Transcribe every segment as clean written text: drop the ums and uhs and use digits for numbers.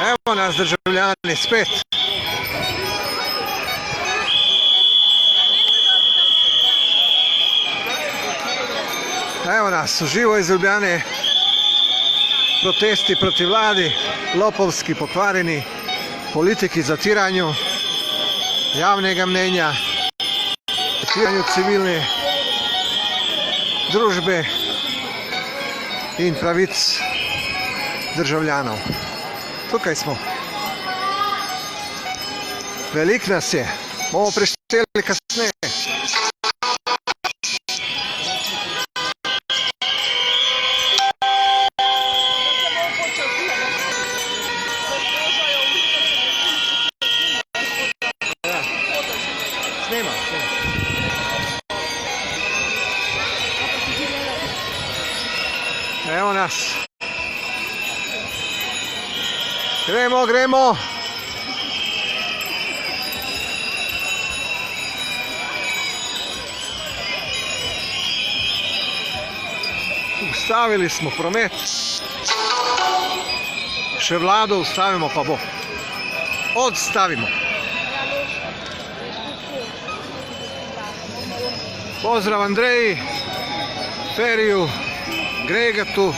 Evo nas državljani spet. Evo nas, uživo iz Ljubljane. Protesti proti vladi, lopovski, pokvarjeni, politiki zatiranju javnega mnenja, zatiranju civilne družbe in pravic državljanov. Tukaj smo. Veliko nas je. Bomo prešteli kasneje. Evo nas. Gremo, gremo. Ustavili smo promet. Še vlado ustavimo, pa bo. Odstavimo. Pozdrav Andreji, Feriju, Gregatu.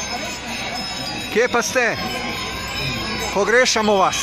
Kje pa ste? Pogrešamo vas.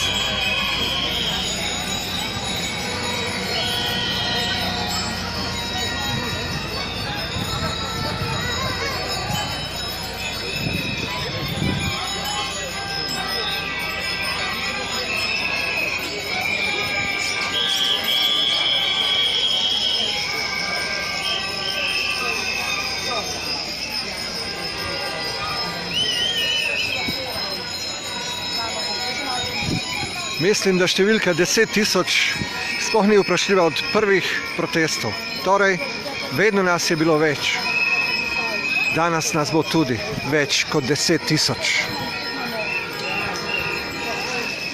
Mislim, da številka 10.000 sploh ni vprašljiva od prvih protestov. Torej, vedno nas je bilo več. Danes nas bo tudi več kot 10.000.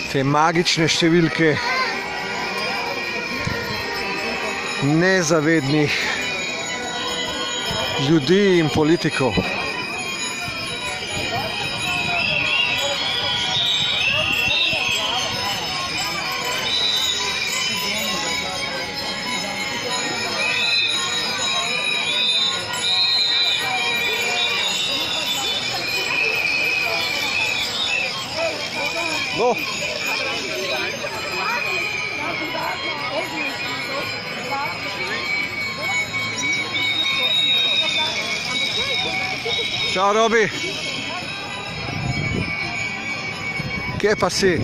Te magične številke nezavednih ljudi in politikov. No. Čau, Robi. Kje pa si?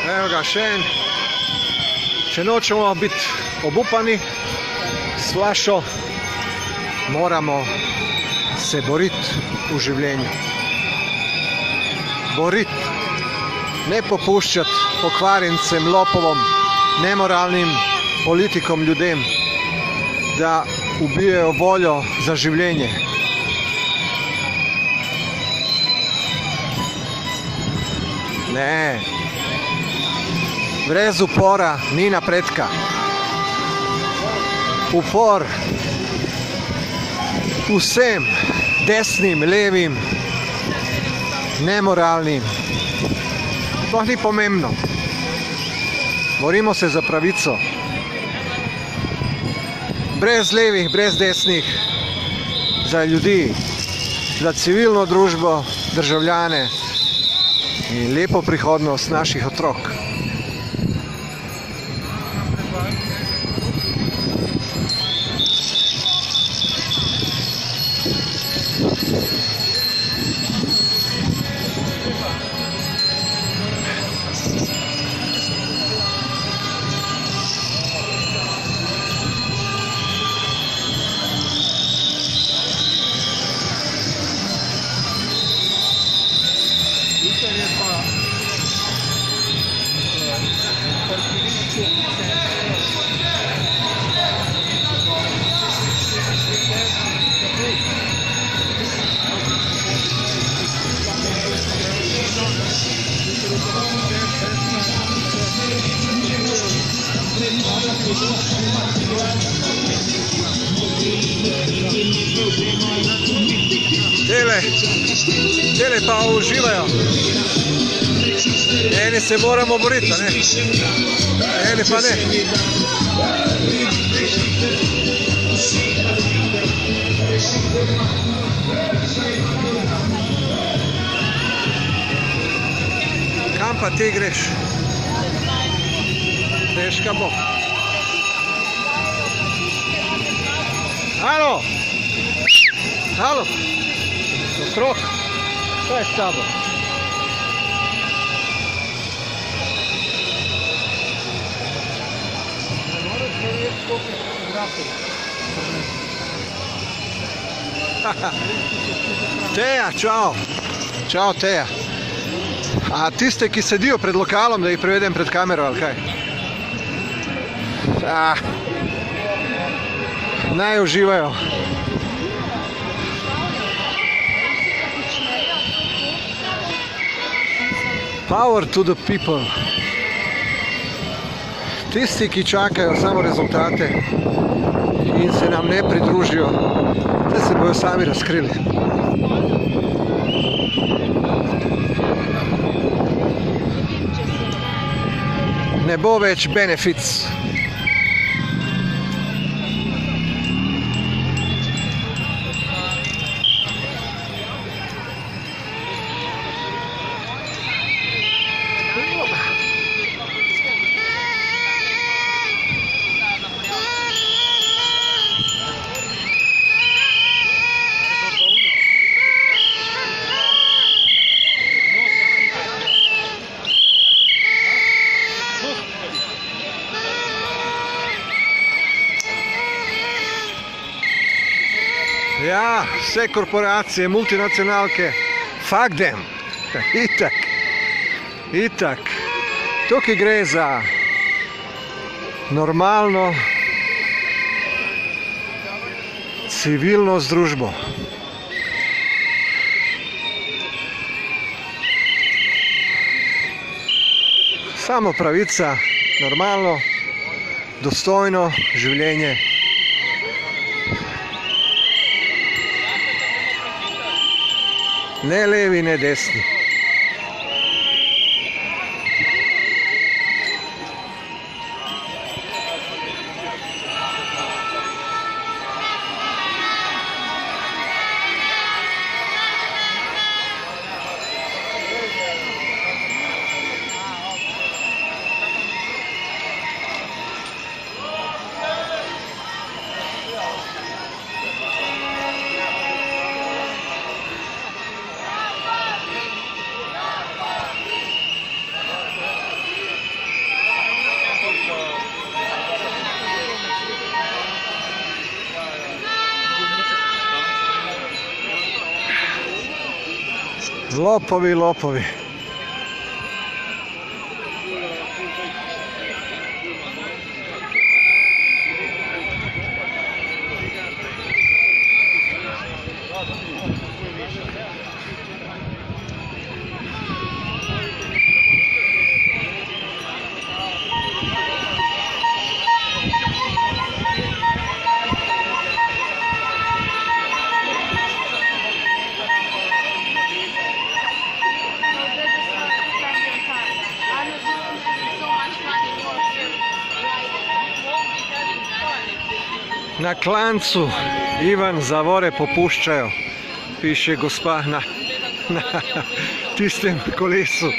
Evo ga še en. Če nočemo biti obupani s flašo, moramo se boriti v življenju. Boriti, ne popuščati pokvarjencem, lopovom, nemoralnim politikom, ljudem, da ubijajo voljo za življenje. Ne. Brez upora ni napredka. Upor vsem desnim, levim, nemoralnim. To ni pomembno. Borimo se za pravico. Brez levih, brez desnih. Za ljudi, za civilno družbo, državljane in lepo prihodnost naših otrok. Tele pa uživajo. Eni se moramo boriti, ne? Eni pa ne. Kam pa ti greš? Težka bo. Halo! Halo! Otrok, kaj je s tabo? Teja, čao. Čao, Teja. A tiste, ki sedijo pred lokalom, da jih prevedem pred kamero, ali kaj? Naj uživajo. Power to the people. Tisti, ki čakajo samo rezultate in se nam ne pridružijo, da se bojo sami razkrili. Ne bo več benefits. Ja, vse korporacije, multinacionalke, fuck them. Itak. Itak. Tukaj gre za normalno civilno združbo. Samo pravica, normalno, dostojno življenje. Ne levi, ne desni. Lopovi, lopovi. Na klancu Ivan zavore popuščajo, piše gospa na tistem kolesu.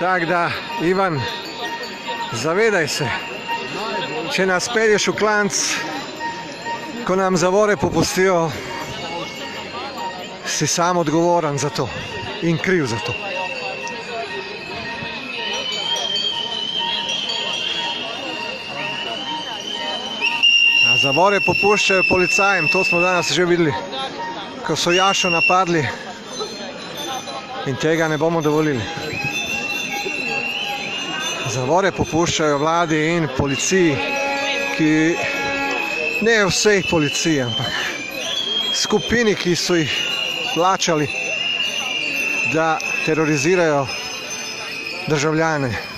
Tako da, Ivan, zavedaj se, če nas pelješ v klanc, ko nam zavore popustijo, si sam odgovoren za to in kriv za to. Zavore popuščajo policajem, to smo danes že videli, ko so Jašo napadli in tega ne bomo dovolili. Zavore popuščajo vladi in policiji, ki ne vsej policiji, ampak skupini, ki so jih plačali, da terorizirajo državljane.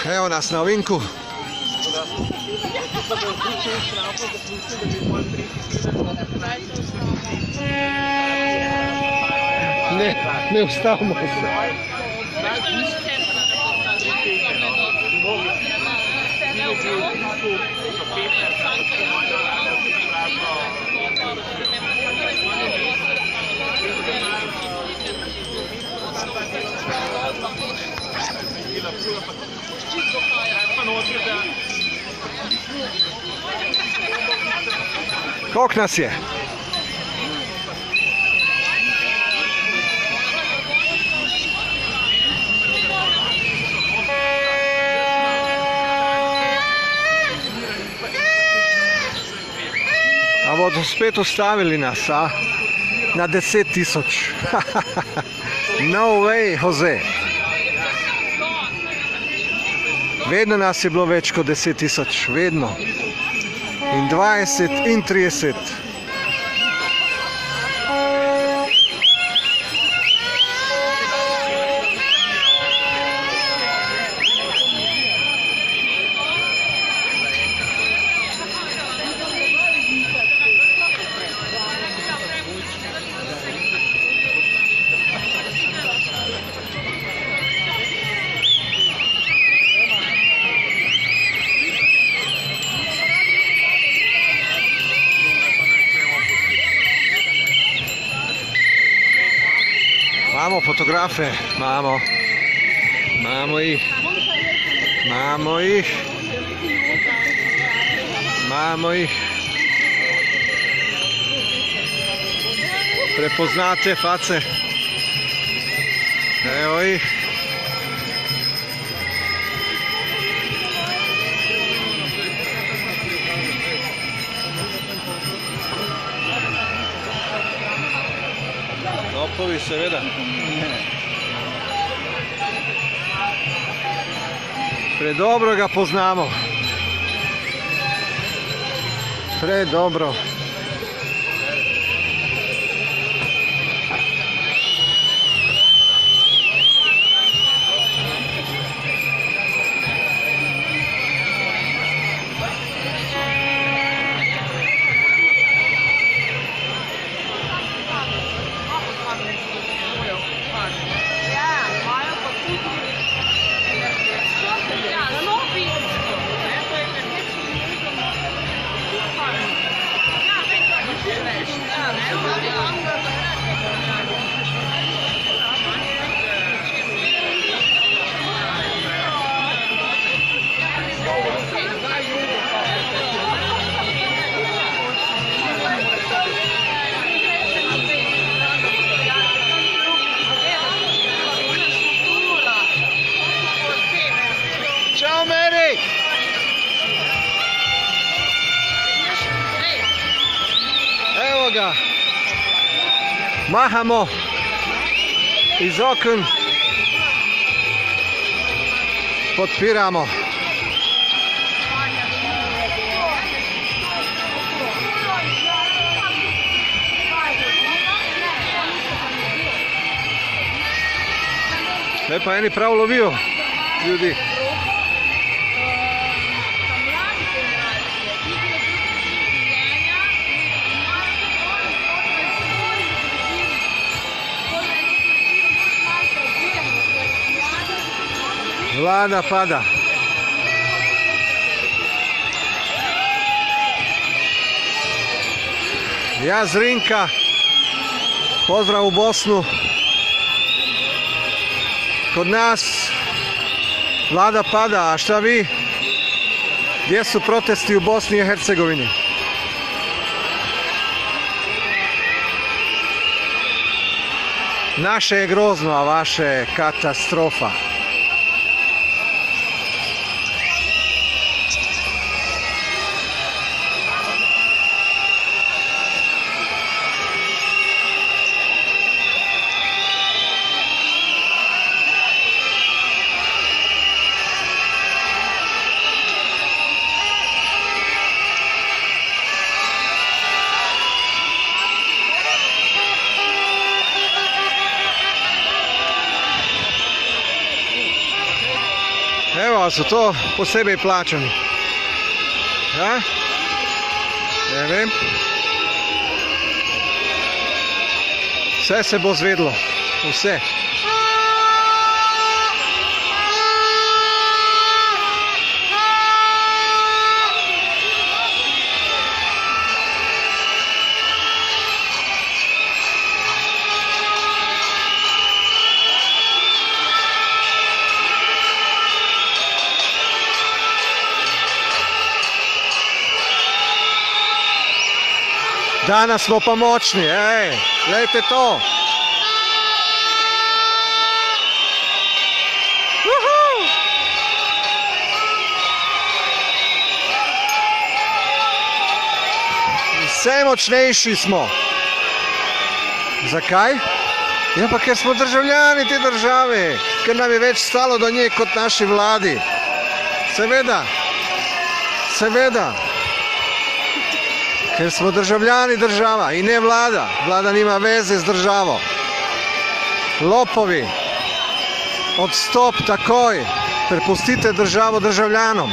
Evo nas na ovinku. Ne ustavimo se. Koliko nas je? A bodo spet ustavili nas, a? Na 10.000. No way, Jose. Vedno nas je bilo več kot 10.000, vedno. In 20 in 30. Imamo fotografe, imamo ih. Prepoznate face. Evo ih. Topovi seveda. Predobro ga poznamo. Predobro. Ciao Mary! Evo ga, mahamo iz okn, podpiramo. Zdaj pa eni prav lovijo ljudi. Vlada pada. Ja Zrinka, pozdrav u Bosnu. Kod nas vlada pada, a šta vi? Gdje su protesti u Bosni i Hercegovini? Naše je grozno, a vaše je katastrofa. Evo, su to posebej plaćani. Ja? Ne vem. Vse se bo zvedlo. Vse. Danas smo pa moćni, gledajte to. Vse močnejši smo. Zakaj? Ja, pa ker smo državljani te države, ker nam je več stalo do nje kot naši vladi. Seveda. Seveda. Ker smo državljani država in ne vlada. Vlada nima veze z državo. Lopovi, odstop takoj, prepustite državo državljanom.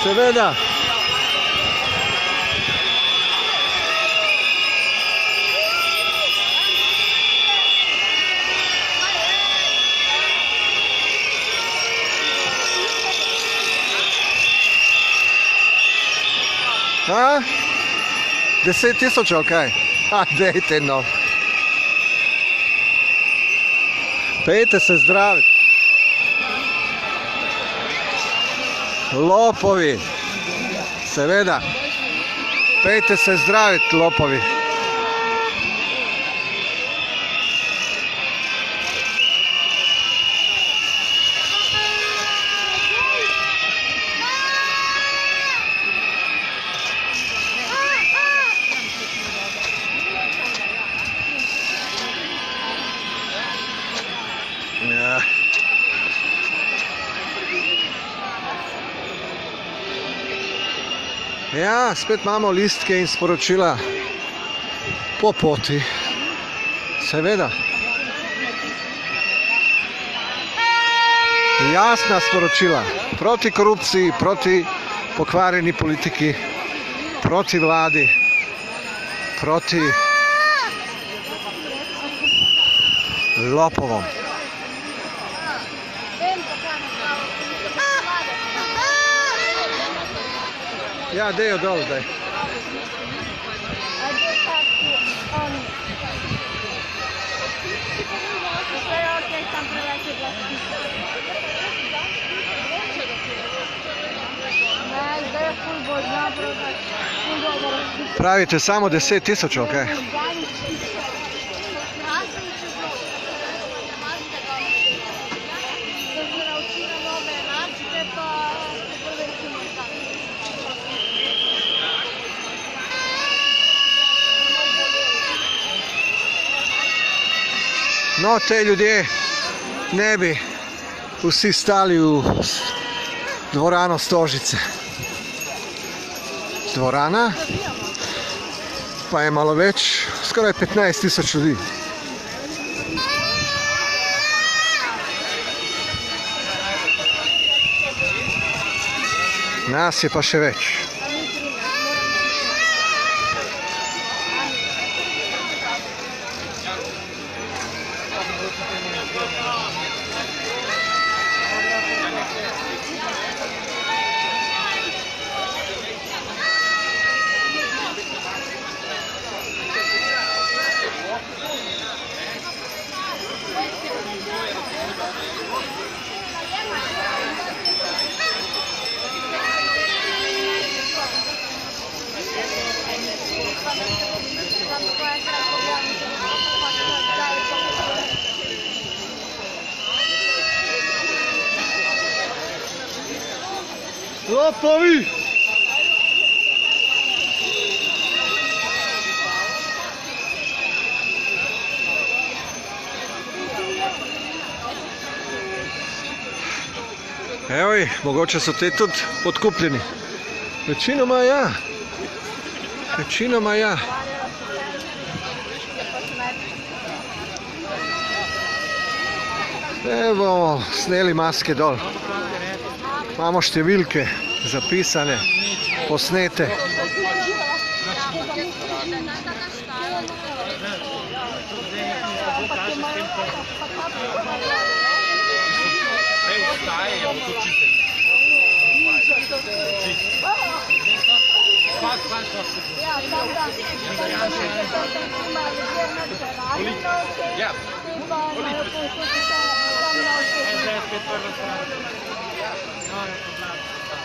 Seveda. A? 10.000, ali kaj? A, dejte no. Pejte se zdraviti. Lopovi. Seveda. Pejte se zdraviti, lopovi. Ja, spet imamo listke in sporočila po poti. Seveda. Jasna sporočila. Proti korupciji, proti pokvarjeni politiki, proti vladi, proti lopovom. Ja, dejo dol zdaj. Pravite samo 10.000, ok? No, te ljudje ne bi vsi stali v dvorano Stožice. Dvorana pa je malo več, skoraj 15.000 ljudi. Nas je pa še več. Topovi! Evo jih, mogoče so te tudi podkupljeni. Večinoma ja. Večinoma ja. Evo, sneli maske dol. Imamo številke zapisane, posnete.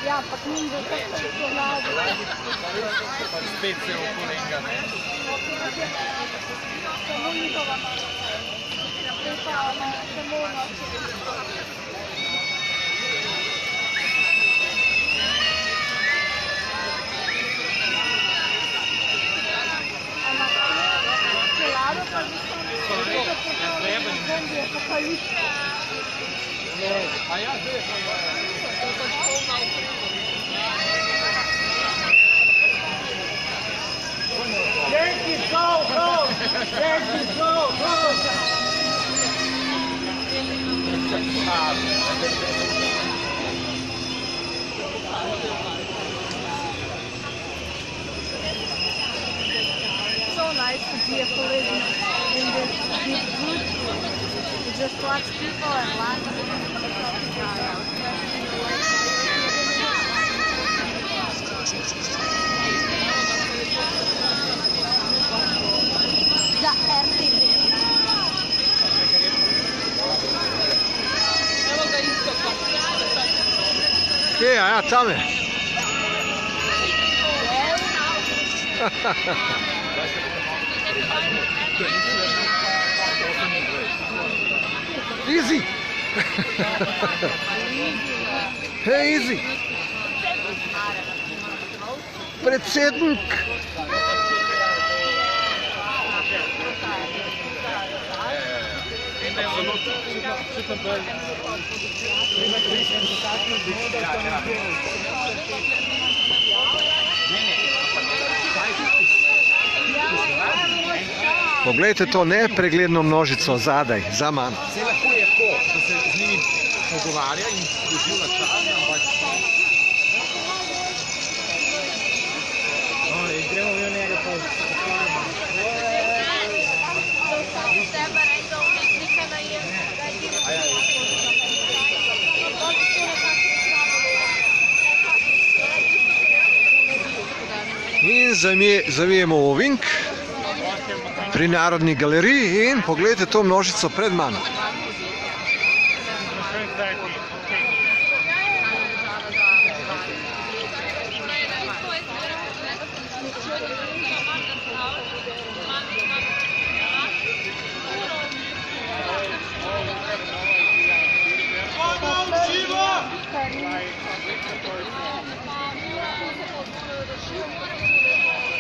Ja, ampak ni za to mlado. Spet se okolenga, ne? Samo njihova mama. Samo noči. Ampak čelado pa A ja, zdaj Yankees go, go! Yankees go, go! so nice to be a colleague in this big group. You just watch people and laugh. Za RTV. Evo ga istoka. Kje, a ja, tam je. Easy. Hey, easy. Predsednik. Poglejte to nepregledno množico zadaj, za mano. Vse lahko je tako, da se z njimi pogovarja in doživlja čas, ampak... Gremo v njega pa In zavijemo v ovink pri Narodni galeriji in pogledajte to množico pred mano.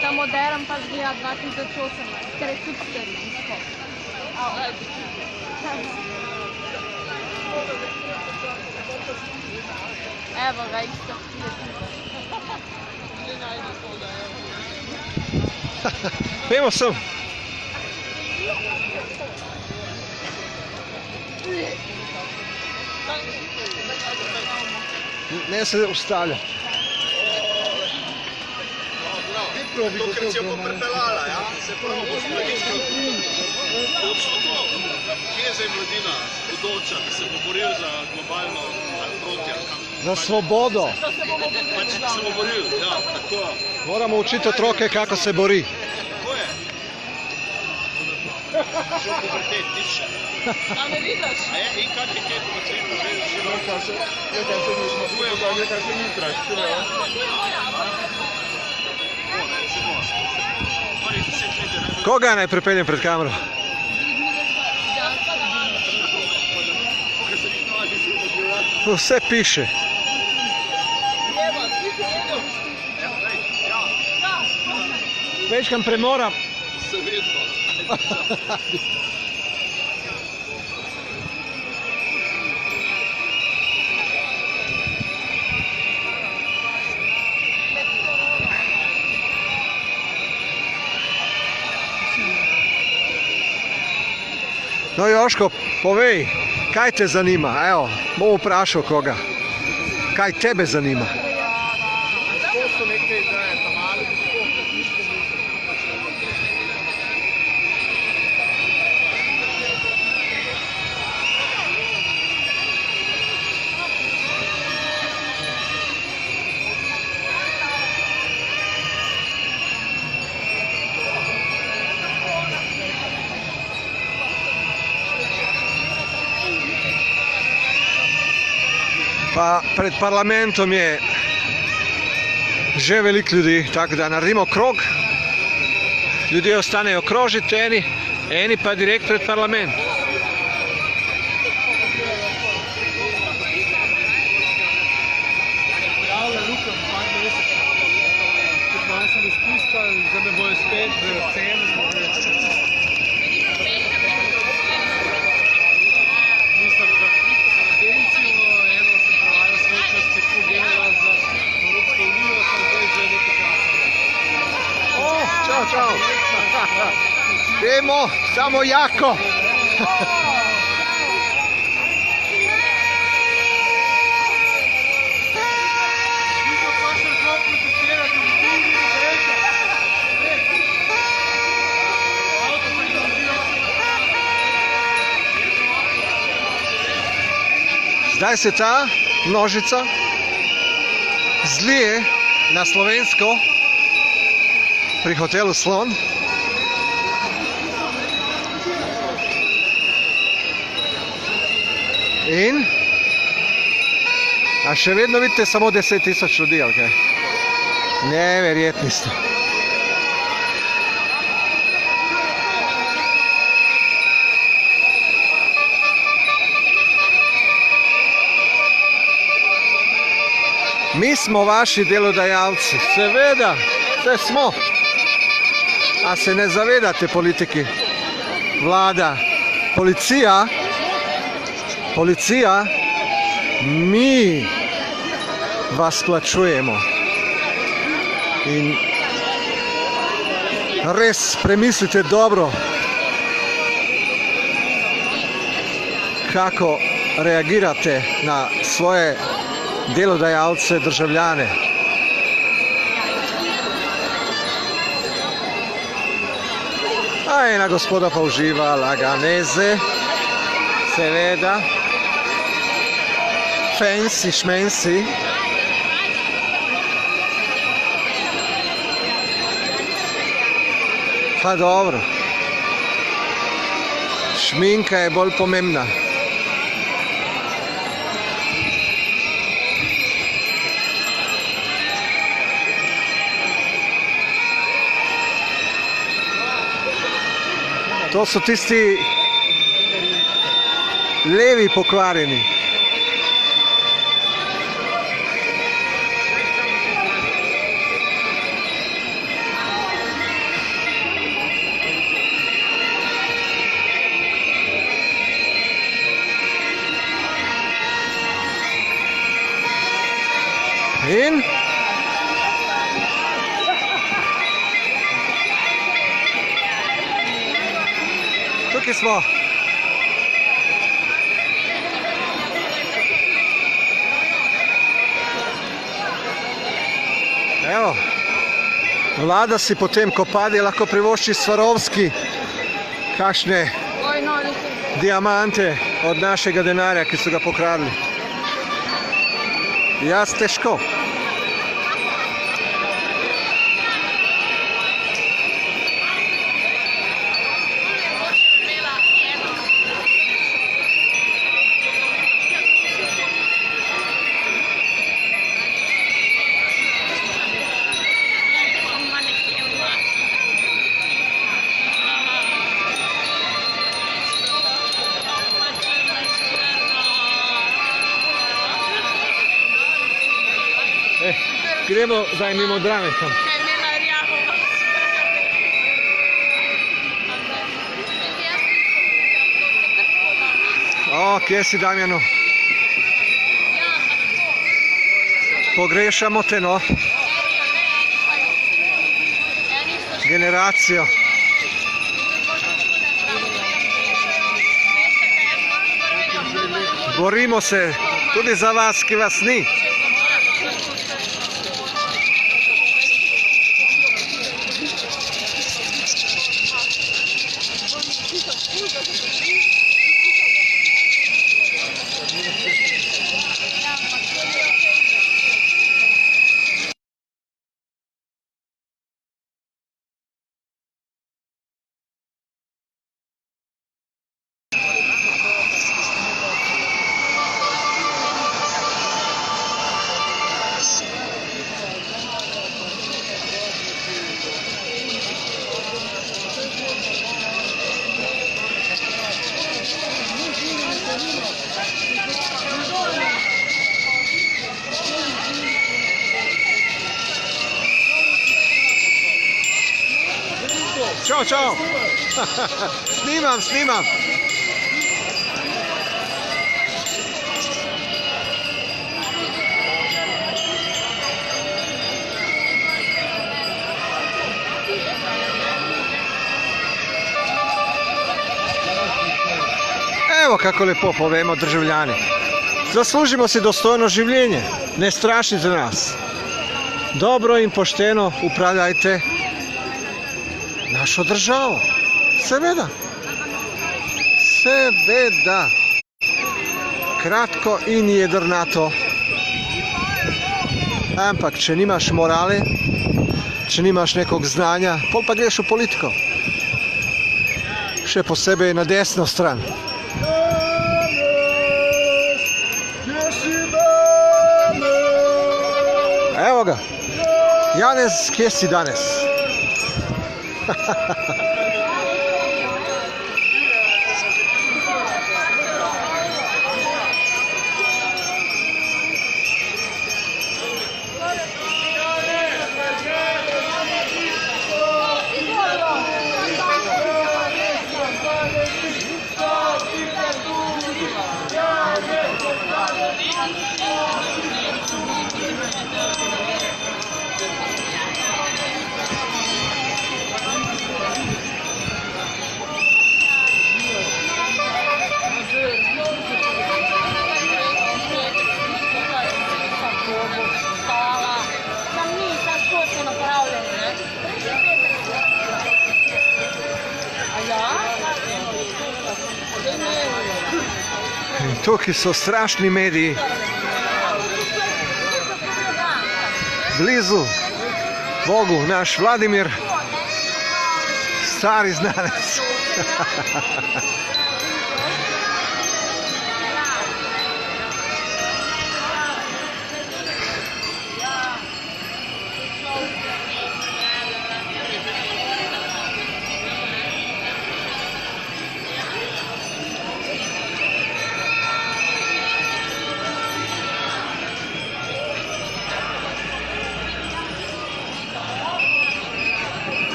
Ta modern pa zgleda 2018, ker je tudi sterilsko. Evo ga isto. Pejmo sem. Ne se ustavlja. Tokrat se bo pripeljala, ja? Se pravi, bo mladinska točno to. Kje je zdaj mladina bodoča, ki se bo boril za globalno proti? Za svobodo. Pač se bo boril, ja, tako. Moramo učiti otroke, kako se bori. Tako je. Šel pubertet, nič še. A ne vidiš? A je, in kak je kaj puberteta, že še roka se... Koga naj pripeljem pred kamero? Vse piše. Večkam premoram. Seveda. No, Joško, povej, kaj te zanima? Evo, bom vprašal koga. Kaj tebe zanima? To so neke ideje, tam ali bi sploh razmišljali. Pa pred parlamentom je že veliko ljudi, tako da naredimo krog. Ljudje ostanejo krožiti eni pa direkt pred parlament. Pojavlja Luka, par mesec. Tudi malo sem izpustil, zdaj me bojo spet v cenu. Mislim, za agencijo, eno sem prevajal svoj čas, ki tako delala za Evropsko unijo, sem zdaj že nekaj časa. Čau, čau. Vemo, samo jako. Nisem pa še zelo protestirati, v drugi reke. Avto pa je naredila. Zdaj se ta množica zlije na Slovensko pri hotelu Slon. In? A še vedno vidite samo 10 tisoč ljudi, ali kaj? Neverjetni ste. Mi smo vaši delodajalci, seveda, vse smo. A se ne zavedate politiki, vlada, policija, mi vas plačujemo. In res premislite dobro, kako reagirate na svoje delodajalce, državljane. A ena gospoda pa uživa laganeze, seveda, fancy šmensi. Pa dobro, šminka je bolj pomembna. To so tisti levi pokvarjeni. In? Tukaj smo. Evo, vlada si potem, ko pade, lahko privošči Svarovski kakšne diamante od našega denarja, ki so ga pokradli. Jaz težko. Gremo zdaj mimo Drame tam. No, kje si, Damjano? Pogrešamo te, no. Generacijo. Borimo se tudi za vas, ki vas ni. Ćao, čao. Snimam. Evo kako lepo povemo, državljani. Zaslužimo si dostojno življenje, ne strašite nas. Dobro in pošteno upravljajte našo državo. Seveda. Kratko in jedrnato. Ampak, če nimaš morale, če nimaš nekog znanja, pol pa greš v politiko. Še posebej na desno stran. Evo ga. Janez, kje si danes? Tukaj so strašni mediji. Blizu Bogu, naš Vladimir, stari znanec.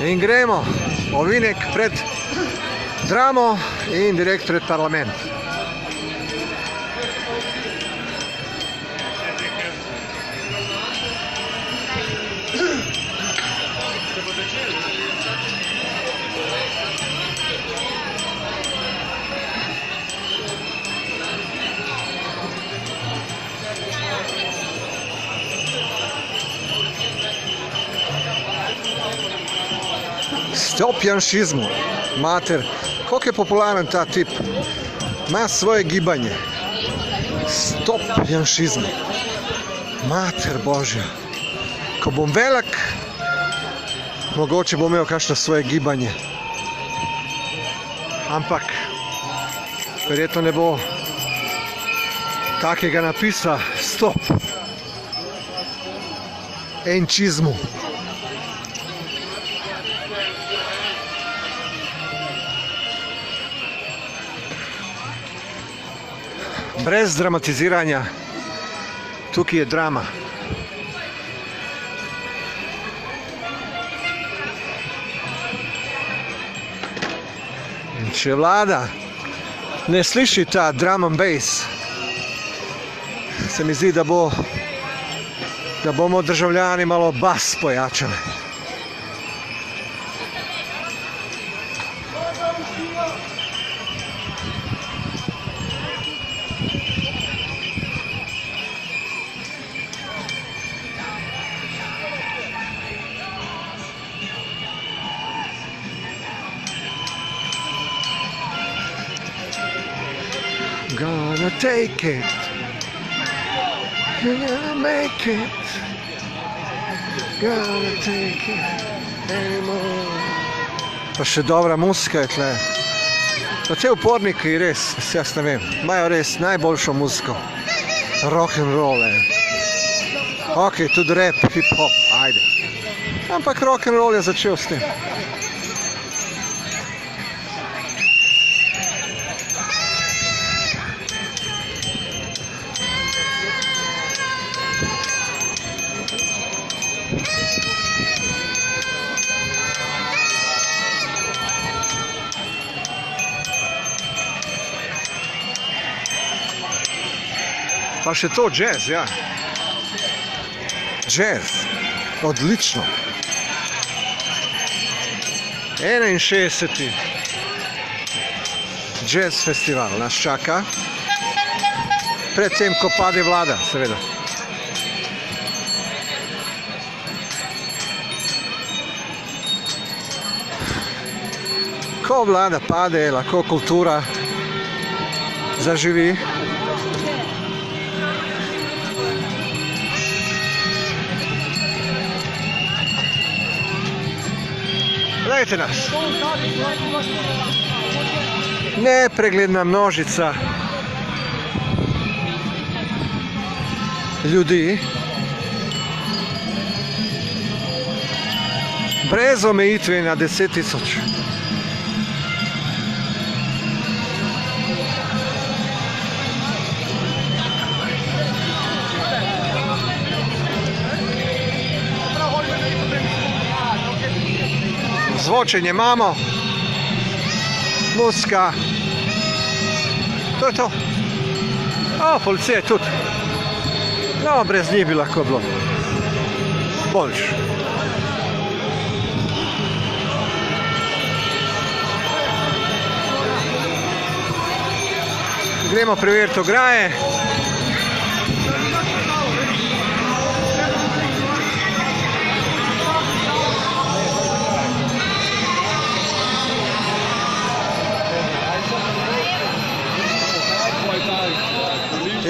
In gremo, ovinek pred Dramo in direkt pred parlament. Stop janšizmu. Mater, koliko je popularen ta tip. Ima svoje gibanje. Stop janšizmu. Mater Božja. Ko bom velik, mogoče bom imel kakšno svoje gibanje. Ampak verjetno ne bo takega napisa. Stop enčizmu. Brez dramatiziranja. Tukaj je drama. In če vlada ne sliši ta drum and bass, se mi zdi, da bomo državljani malo bas pojačali. Gonna take it, gonna make it, gonna take it anymore. Pa še dobra muzika je tle. Pa te uporniki res, jaz ne vem, imajo res najboljšo muziko. Rock and roll je. Ok, tudi rap, hip hop, ajde. Ampak rock and roll je začel s tem. Pa še to jazz, ja. Jazz. Odlično. 61. Jazz festival nas čaka. Predtem, ko pade vlada, seveda. Ko vlada pade, lahko kultura zaživi. Gledajte nas. Nepregledna množica ljudi, brez omejitve na 10.000. Zvočenje imamo, muzika, to je to. O, policija je tudi. No, brez njih bi lahko bilo boljš. Gremo preveriti ograje.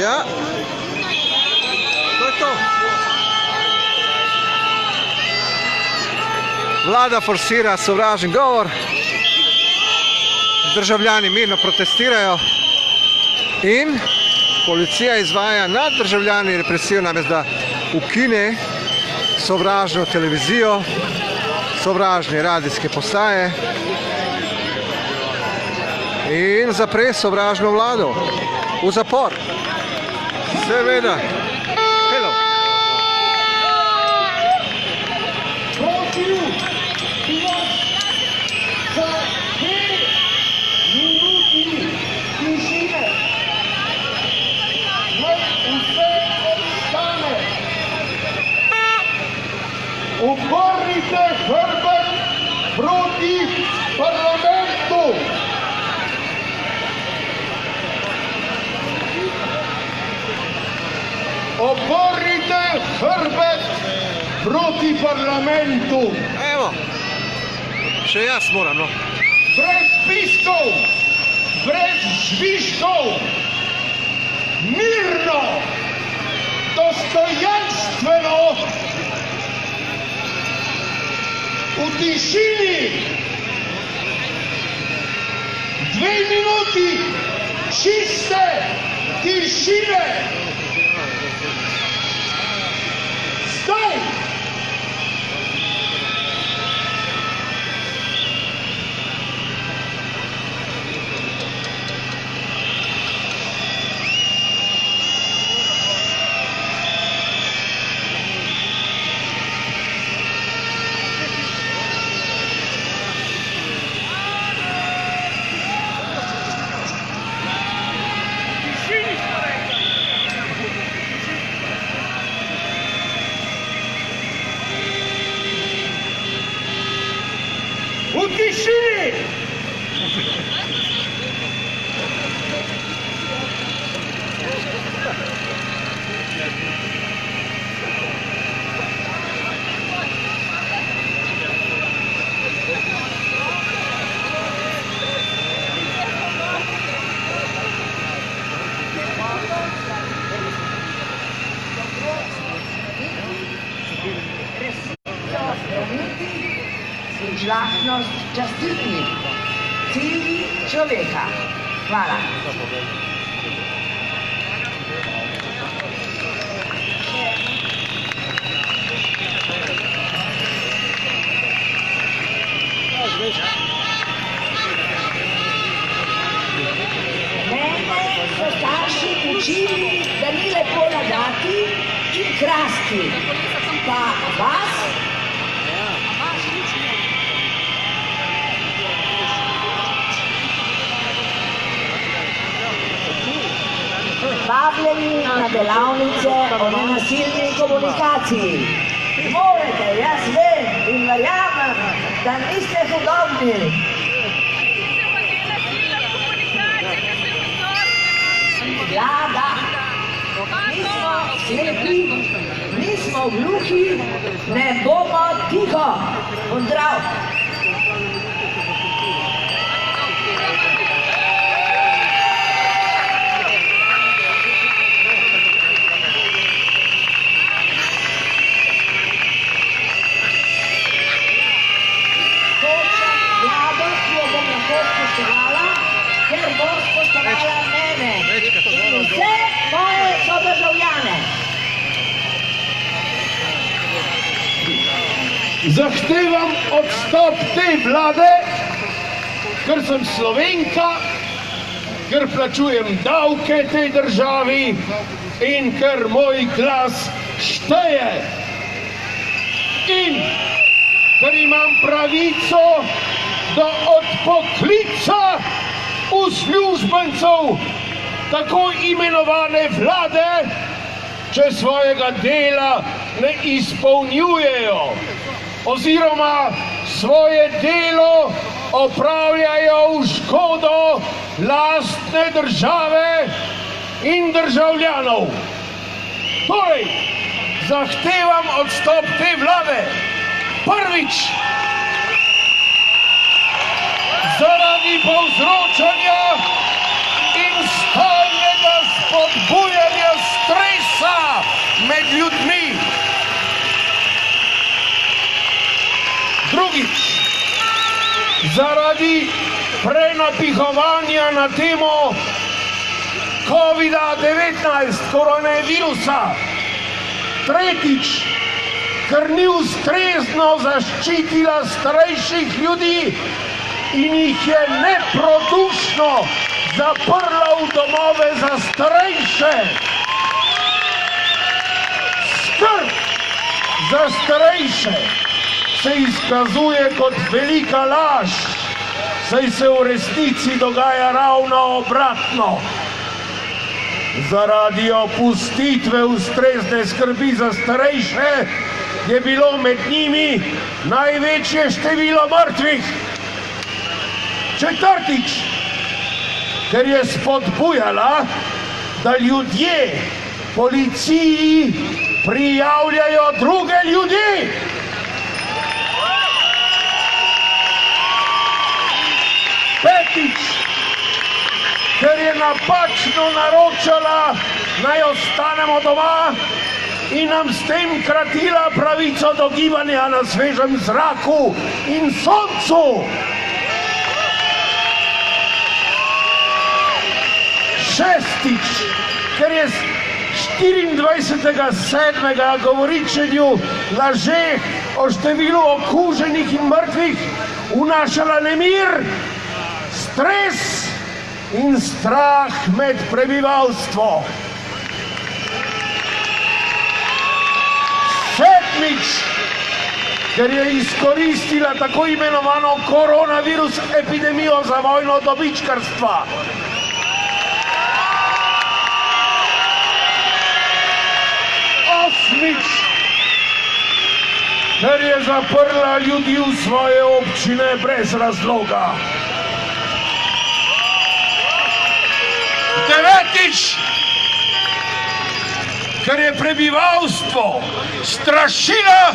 Ja, to je to. Vlada forsira sovražni govor, državljani mirno protestirajo in policija izvaja nad državljani represijo, namesto da ukine sovražno televizijo, sovražne radijske postaje in zapre sovražno vlado v zapor. Seveda. Hello. Prosil bi vas za 2 minuti tišine. Naj vse obstane. Obrnite hrbet proti parlamentu. Obrnite hrbet proti parlamentu. Evo, še jaz moram, no. Brez piskov, brez žvižkov, mirno, dostojanstveno, v tišini. 2 minuti čiste tišine. Zdaj! cilji človeka. Hvala. Mene so starši učili, da ni lepo lagati in krasti. Pa vas? Vabljeni na delavnice o nenasilni komunikaciji. Zmorete, jaz vem in verjamem, da niste hudobni. Vlada, nismo slepi, nismo gluhi, ne bomo tiho. Pozdrav! Zahtevam odstop te vlade, ker sem Slovenka, ker plačujem davke tej državi in ker moj glas šteje. In ker imam pravico do odpoklica uslužbencev tako imenovane vlade, če svojega dela ne izpolnjujejo oziroma svoje delo opravljajo v škodo lastne države in državljanov. Torej, zahtevam odstop te vlade. Prvič, zaradi povzročanja in stalnega spodbujanja stresa med ljudmi. Drugič, zaradi prenapihovanja na temo COVID-19, koronavirusa. Tretjič, ker ni ustrezno zaščitila starejših ljudi in jih je neprodušno zaprla v domove za starejše. Skrb za starejše se izkazuje kot velika laž, saj se v resnici dogaja ravno obratno. Zaradi opustitve ustrezne skrbi za starejše je bilo med njimi največje število mrtvih. Četrtič, ker je spodbujala, da ljudje policiji prijavljajo druge ljudi. Petič, ker je napačno naročala, naj ostanemo doma in nam s tem kratila pravico do gibanja na svežem zraku in soncu. Šestič, ker je 24.7. govoričenju lažeh o številu okuženih in mrtvih vnašala nemir, stres in strah med prebivalstvo. Sedmič, ker je izkoristila tako imenovano koronavirus epidemijo za vojno dobičkarstva. Osmič, ker je zaprla ljudi v svoje občine brez razloga. Devetič, ker je prebivalstvo strašila,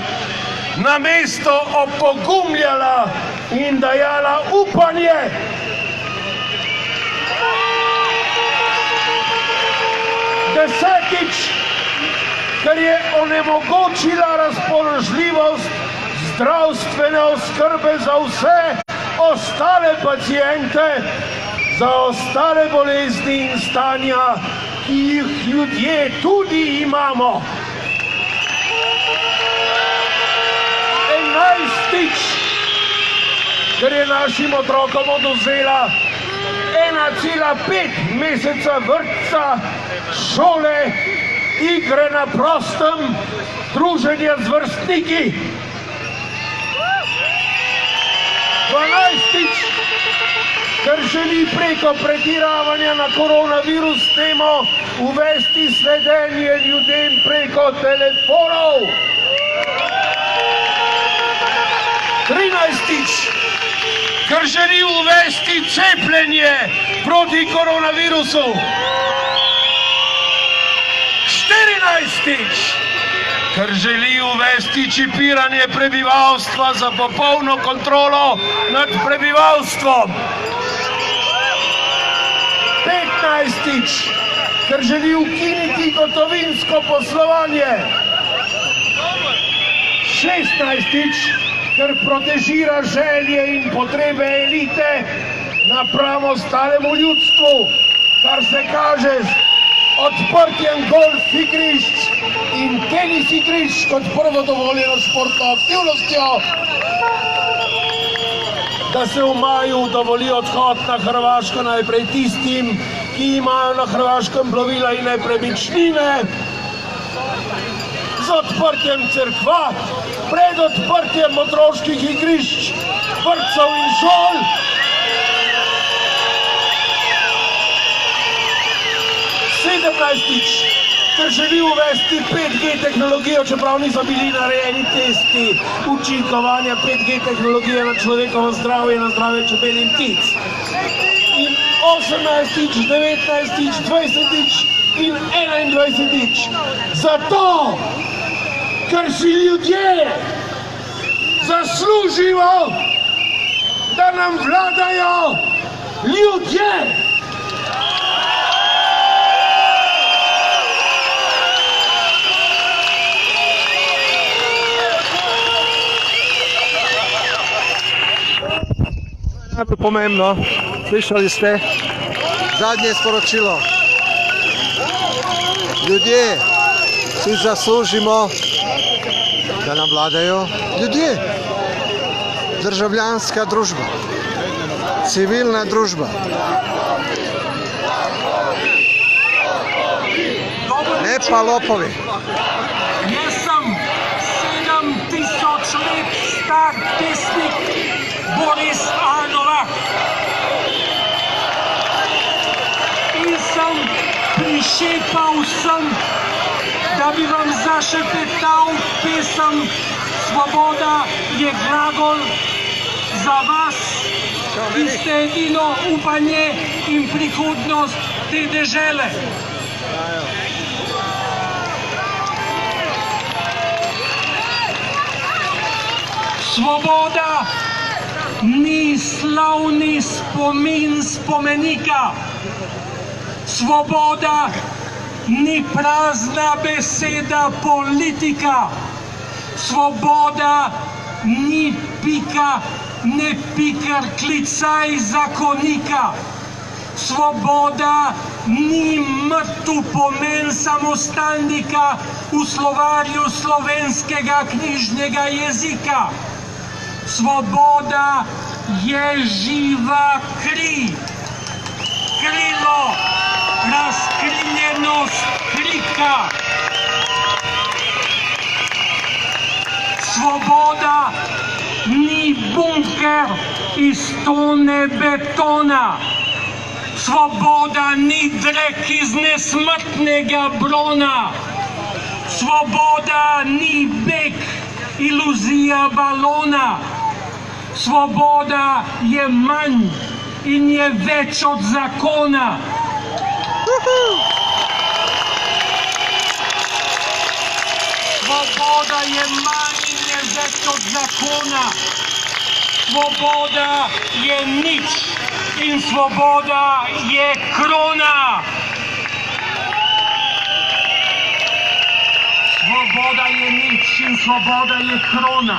namesto opogumljala in dajala upanje. Desetič, ker je onemogočila razpoložljivost zdravstvene oskrbe za vse ostale pacijente za ostale bolezni in stanja, ki jih ljudje tudi imamo. 11. ker je našim otrokom odvzela 1,5 meseca vrtca, šole, igre na prostem, druženja z vrstniki. 12. ker želi preko pretiravanja na koronavirus temo uvesti sledenje ljudem preko telefonov. 13. ker želi uvesti cepljenje proti koronavirusu. 14. ker želi uvesti čipiranje prebivalstva za popolno kontrolo nad prebivalstvom. 15. ker želi ukiniti gotovinsko poslovanje. 16. ker protežira želje in potrebe elite napram ostalemu ljudstvu, kar se kaže z odprtjem golf igrišč in tenis igrišč kot prvo dovoljeno športno aktivnostjo, da se v maju dovoli odhod na Hrvaško najprej tistim, ki imajo na Hrvaškem plovila in nepremičnine, z odprtjem cerkva, pred odprtjem otroških igrišč, vrtcev in šol. 17. ker želi uvesti 5G tehnologijo, čeprav niso bili narejeni testi učinkovanja 5G tehnologije na človekovo zdravje, na zdravje čebel in ptic. In 18., 19., 20. in 21. zato, ker si ljudje zaslužijo, da nam vladajo ljudje. Najbolj pomembno, slišali ste zadnje sporočilo. Ljudje si zaslužimo, da nam vladajo ljudje. Državljanska družba, civilna družba. Ne pa lopovi. Jaz sem 7000 let star pesnik Boris Arnold. In sem prišepal sem, da bi vam zašepetal pesem Svoboda je glagol za vas, ki ste edino upanje in prihodnost te dežele. Svoboda ni slavni spomin spomenika. Svoboda ni prazna beseda politika. Svoboda ni pika, ne pikar klicaj zakonika. Svoboda ni mrtev pomen samostalnika v slovarju slovenskega knjižnega jezika. Svoboda je živa kri, krilo, razkrinjenost krika. Svoboda ni bunker iz tone betona. Svoboda ni drek iz nesmrtnega brona. Svoboda ni beg, iluzija balona. Svoboda je manj in je več od zakona. Svoboda je manj in je več od zakona. Svoboda je nič in svoboda je krona. Svoboda je nič in svoboda je krona.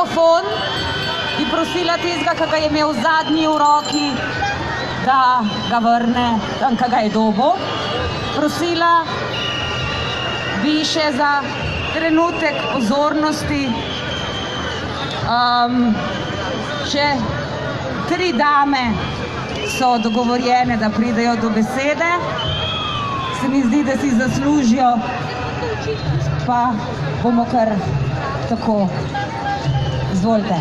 mikrofon, bi prosila tistega, ki ga je imel zadnji v roki, da ga vrne tam, ki ga je dobil. Prosila bi še za trenutek pozornosti še 3 dame so dogovorjene, da pridejo do besede. Se mi zdi, da si zaslužijo, pa bomo kar tako. Izvolite.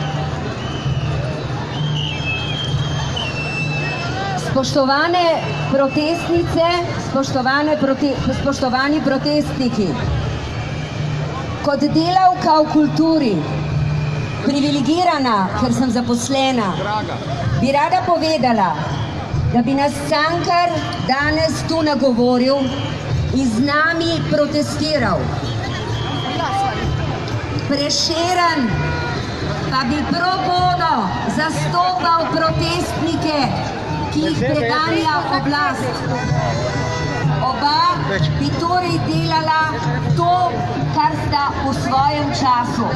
Spoštovane protestnice, spoštovani protestniki, kot delavka v kulturi, privilegirana, ker sem zaposlena, bi rada povedala, da bi nas Cankar danes tu nagovoril in z nami protestiral. Prešeren pa bi pro bono zastopal protestnike, ki jih preganja oblast. Oba bi torej delala to, kar sta v svojem času.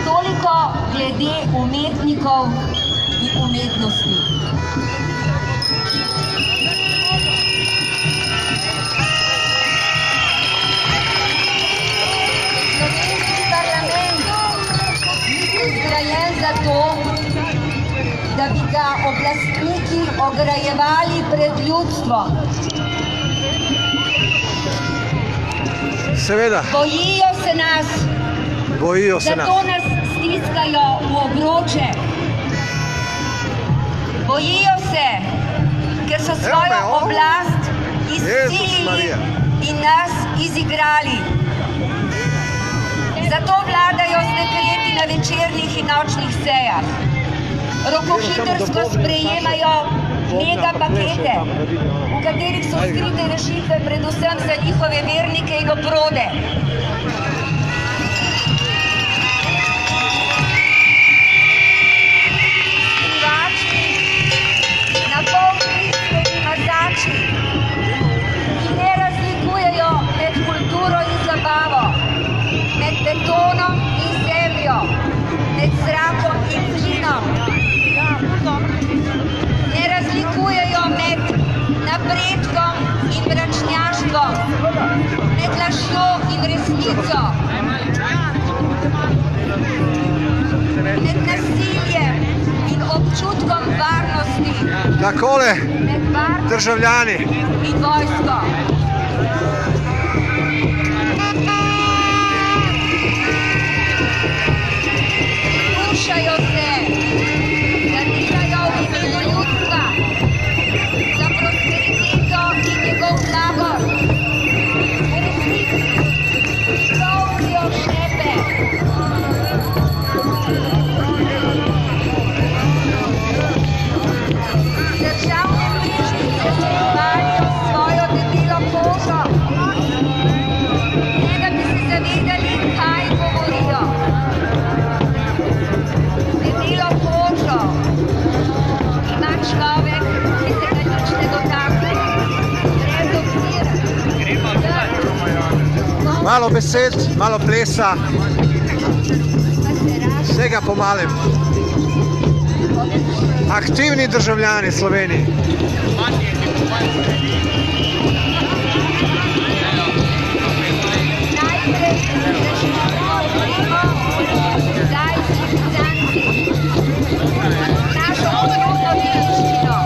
Toliko glede umetnikov in umetnosti. Slovenski parlament ni zgrajen zato, da bi ga oblastniki ograjevali pred ljudstvom. Seveda. Bojijo se nas. Zato nas stiskajo v obroče. Bojijo se, ker so svojo oblast izsilili in nas izigrali. Zato vladajo z dekreti na večernih in nočnih sejah. Rokohitrsko sprejemajo mega pakete, v katerih so skrite rešitve predvsem za njihove vernike in oprode. Skrivači, napolni mazači, ki ne razlikujejo med kulturo in zabavo, med betonom in zemljo, med zrakom in plinom. Ne razlikujejo med napredkom in mračnjaštvom, med lažjo in resnico, med nasiljem in občutkom varnosti, Takole, državljani. In vojsko. Dušajo se, zatirajo v imenu ljudstva, za prosperiteto in njegov blagor. V resnici polnijo šepe. Državne knjižnice se hvalijo svojo debelo kožo, ne da bi se zavedali, kaj govorijo. Debelo kožo ima človek, ki se ga nič ne dotakne, brez obzira. Malo besed, malo plesa, vsega po malem. Aktivni državljani Slovenije. Najprej zaščitimo opremo, zdaj Švicanci, našo kulturno dediščino,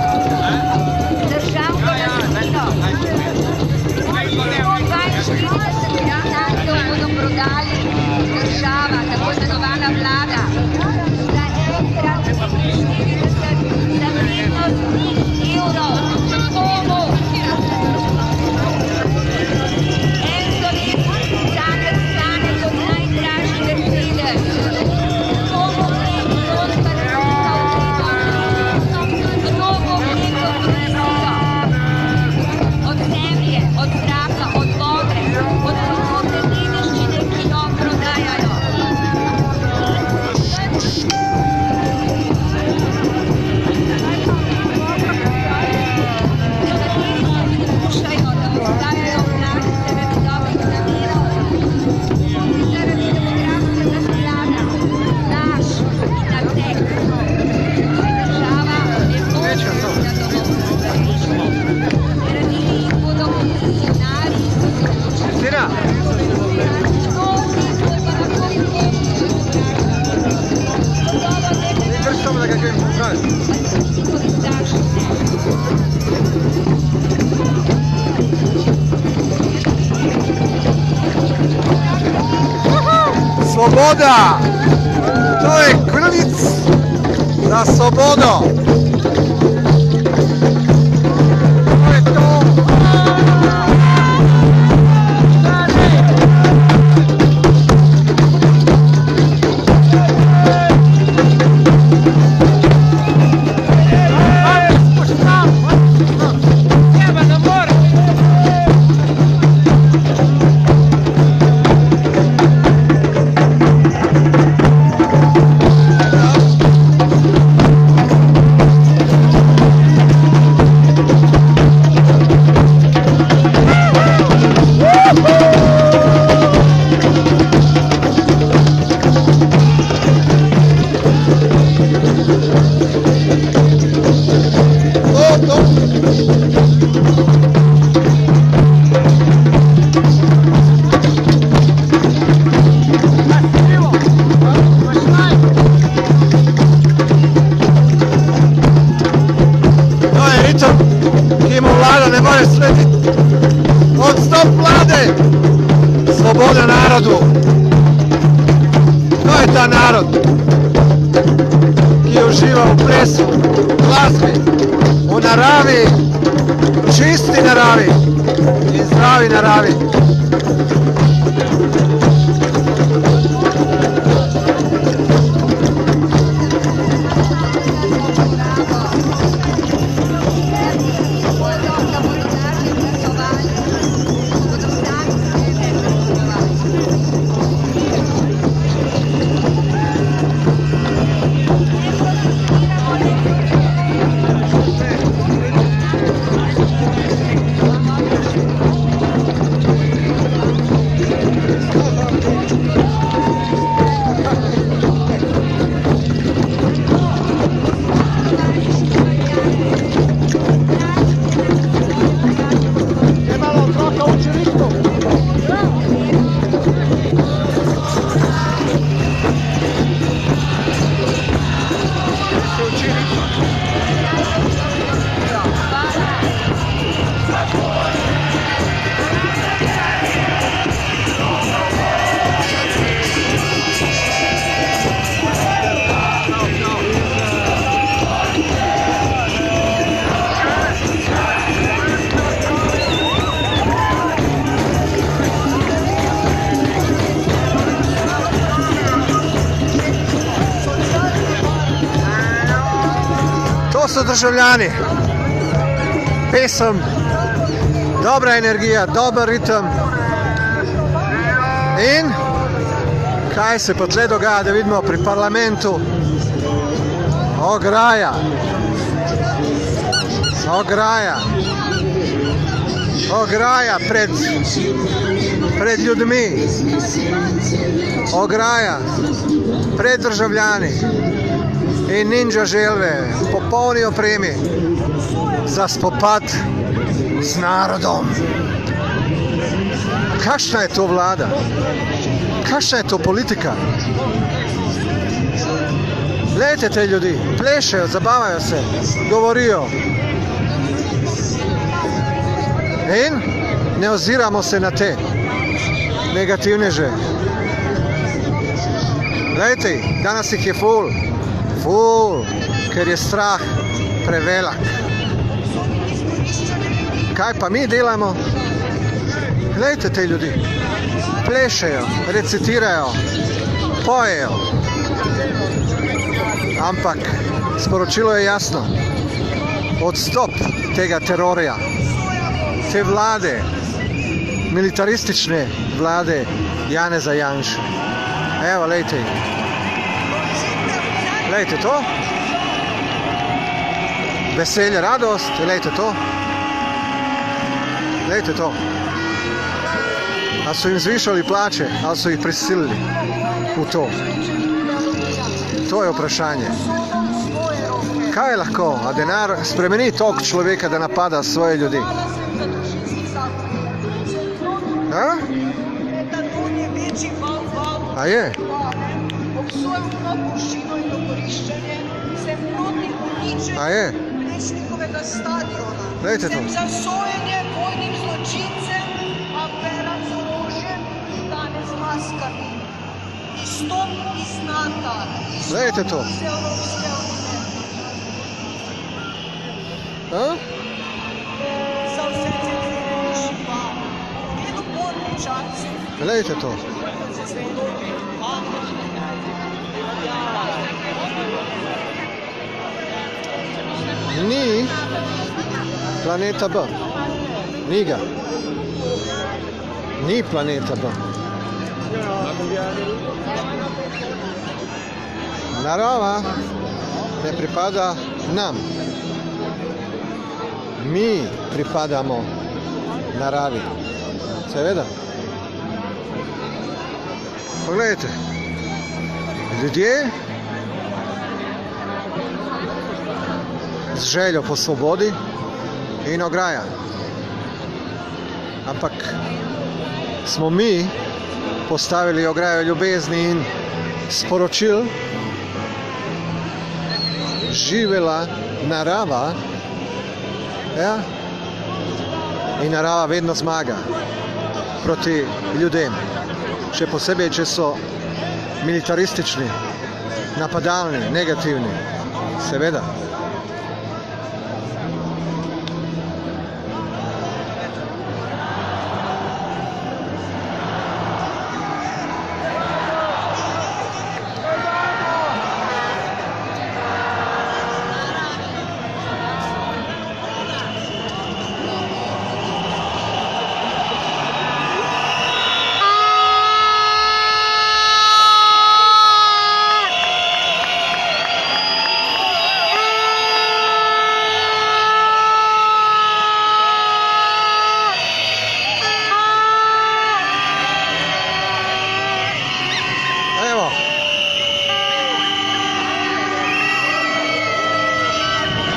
državno lastnino. 142 Švicancov bodo prodali država, tako imenovana vlada, za enkrat 40 za vrednost 3 evrov. Komu? En slovenski Švicanec stane Svoboda! To je klic za slobodo! To je to! Odstop vlade! Sloboda narodu! To je ta narod ki uživa v plesu, glasbi, v naravi, čisti naravi in zdravi naravi. To su državljani. Pesem, dobra energija, dober ritem. In kaj se pa tle dogaja, da vidimo pri parlamentu? Ograja. Ograja. Ograja pred ljudmi. Ograja pred državljani. In ninja želve, popolni opremi za spopad z narodom. Kakšna je to vlada? Kakšna je to politika? Glejte te ljudi, plešejo, zabavajo se, govorijo. In ne oziramo se na te negativneže. Glejte, danes jih je ful, ker je strah prevelik. Kaj pa mi delamo? Glejte te ljudi, plešejo, recitirajo, pojejo. Ampak sporočilo je jasno. Odstop tega terorja, te vlade, militaristične vlade Janeza Janše. Evo, lejte. Lejte to. Veselje, radost, lejte to. Lejte to. A so jim zvišali plače, ali so jih prisilili v to? To je vprašanje. Kaj je lahko? A denar spremeni tok človeka, da napada svoje ljudi? A? A je? Obsojam to poščino in okoriščenje Sem proti uničenju A je? Plečnikovega stadiona. Glejte to. Sem za sojenje vojnim zločincem, aferam z orožjem in danes maskami. Izstop iz NATO. Glejte to. Iz Evropske unije. A? Za vse te režima. Vedno bolj časi. Glejte to. Ni planeta B. Ni ga. Ni planeta B. Narava ne pripada nam. Mi pripadamo naravi. Seveda. Poglejte. Ljudje z željo po svobodi in ograja. Ampak smo mi postavili ograjo ljubezni in sporočil, živela narava, ja? In narava vedno zmaga proti ljudem. Še posebej, če so militaristični, napadalni, negativni. Seveda.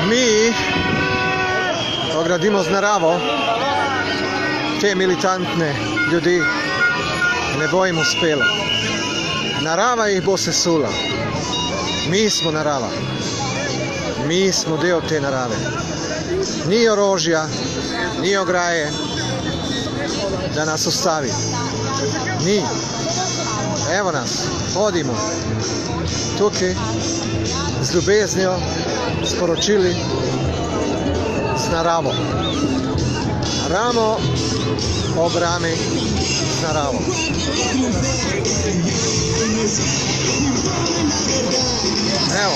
Mi ogradimo z naravo te militantne ljudi, ne bo jim uspelo. Narava jih bo sesula. Mi smo narava. Mi smo del te narave. Ni orožja, ni ograje, da nas ustavi. Ni. Evo nas, hodimo. Tukaj z ljubeznijo, sporočili z naravo. Ramo ob rami z naravo. Evo.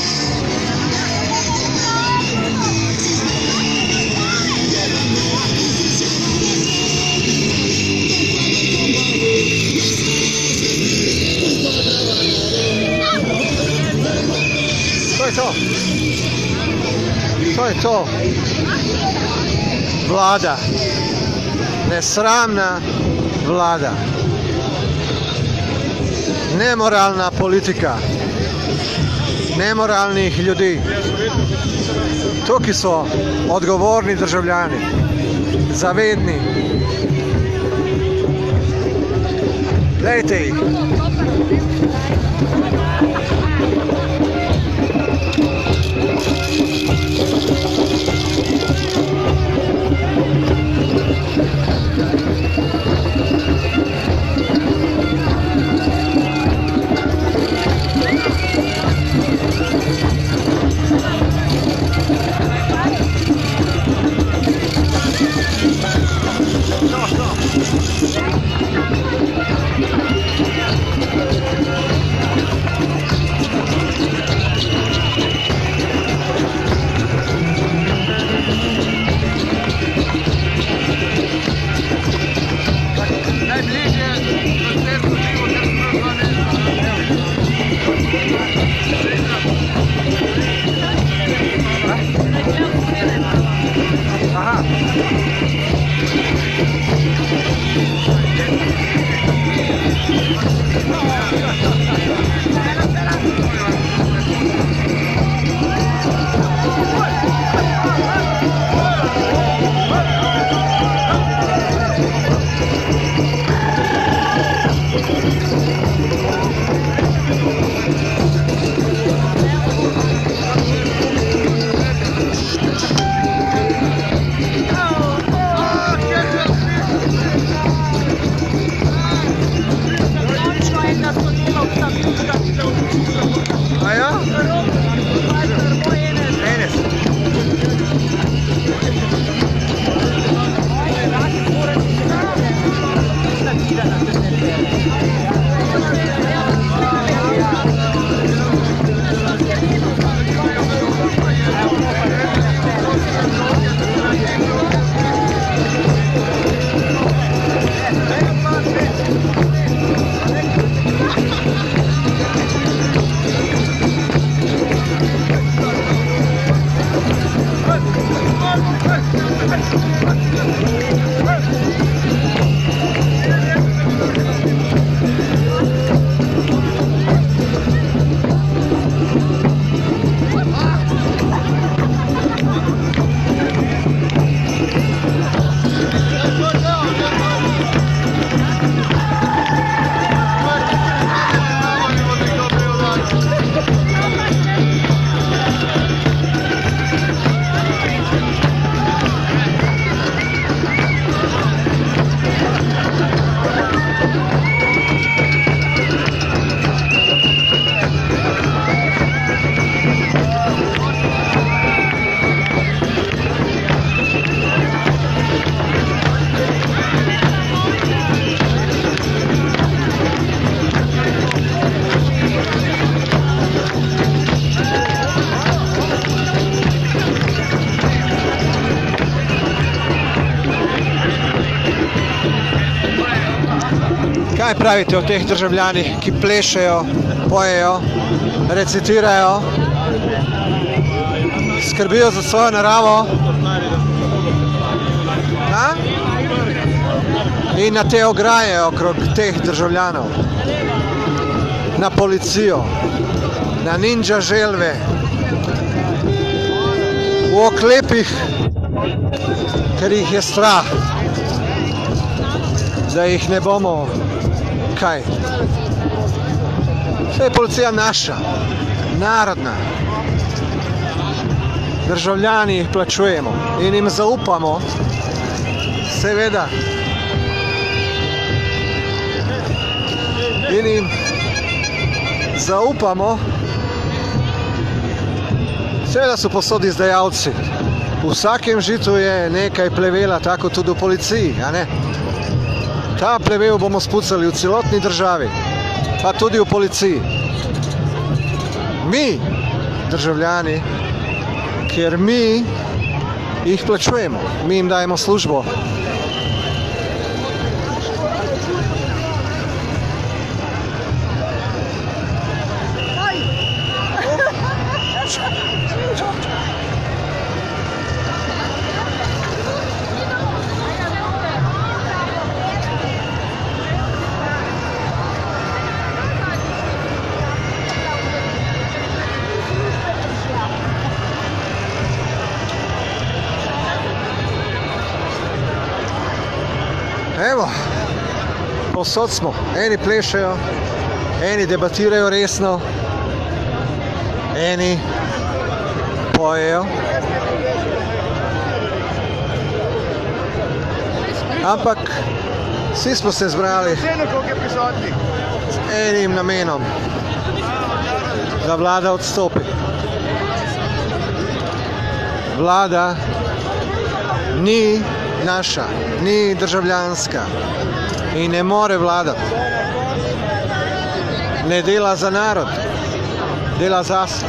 To je to. To je to. Vlada. Nesramna vlada. Nemoralna politika. Nemoralnih ljudi. Tukaj so odgovorni državljani. Zavedni. Glejte jih. Kaj pravite o teh državljanih, ki plešejo, pojejo, recitirajo, skrbijo za svojo naravo? A? In na te ograje okrog teh državljanov, na policijo, na ninja želve, v oklepih, ker jih je strah, da jih ne bomo kaj. Vse je policija naša, narodna. Državljani jih plačujemo in jim zaupamo, seveda. In jim zaupamo, seveda so posod izdajalci. V vsakem žitu je nekaj plevela, tako tudi v policiji, a ne? Ta plevel bomo spucali v celotni državi, pa tudi v policiji. Mi, državljani, ker mi jih plačujemo, mi jim dajemo službo. Evo, povsod smo, eni plešejo, eni debatirajo resno, eni pojejo. Ampak vsi smo se zbrali z enim namenom, da vlada odstopi. Vlada ni naša, ni državljanska in ne more vladati. Ne dela za narod, dela zase.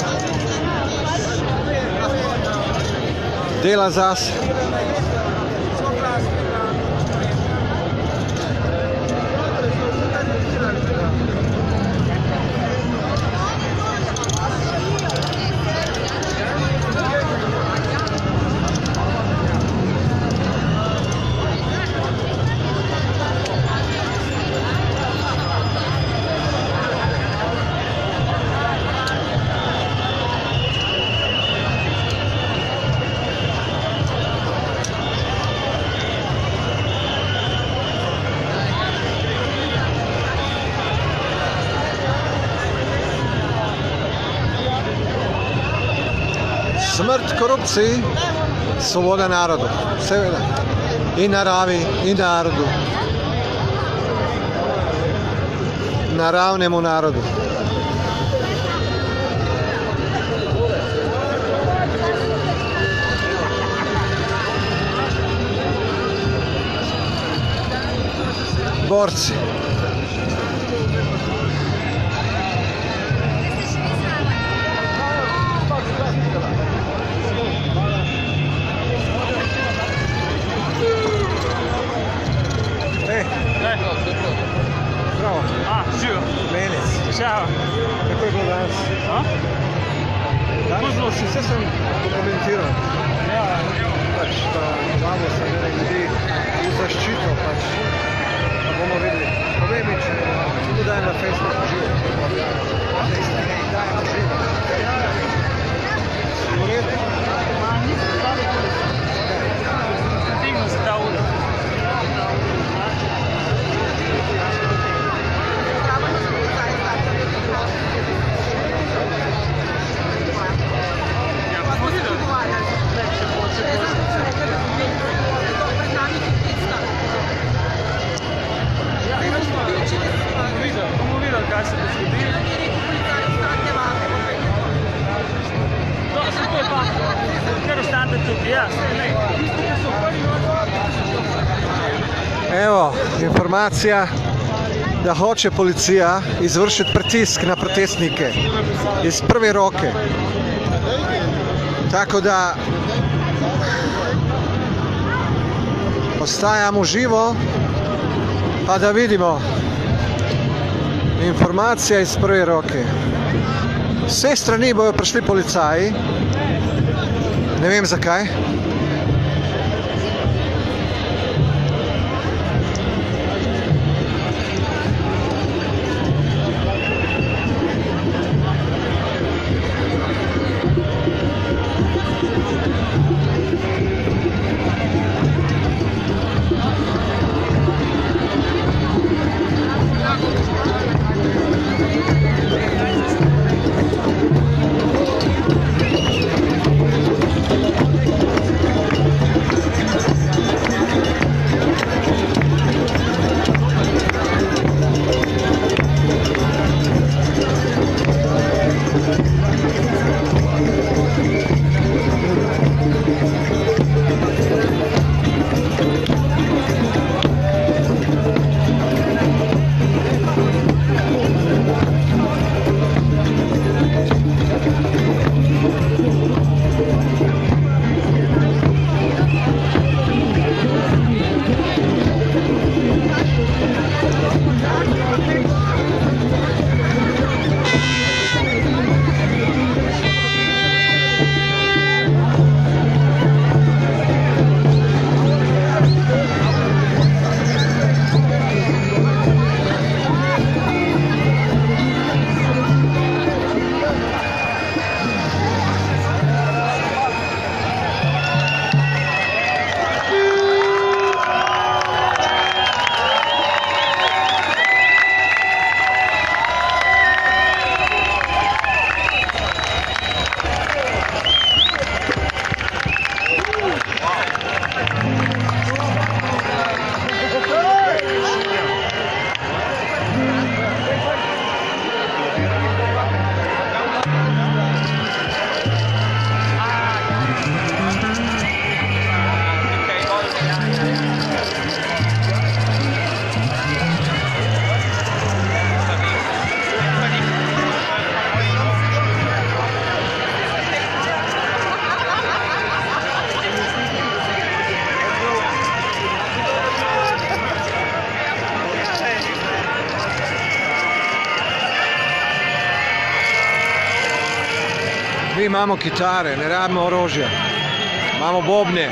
Dela zase. Smrt korupciji, svoboda narodu, seveda, in naravi, in narodu, naravnemu narodu. Borci. Bravo. Živijo. Menec. Čau. Kako je bilo danes? Danes vse sem dokumentiral. Pač, da povabo se ljudi v zaščito, pač, da bomo videli. Povej mi, če tudi dajem na Facebook živo. Dajem živo. V redu? Digno se ta ura. Bomo videli, kaj se bo zgodilo. No, se to je pa, ker ostanete tukaj, ja, Evo, informacija, da hoče policija izvršiti pritisk na protestnike iz prve roke. Tako da ostajamo živo, pa da vidimo, Informacija iz prve roke. Z vseh strani bojo prišli policaji. Ne vem zakaj. Mi imamo kitare, ne rabimo orožja. Imamo bobne.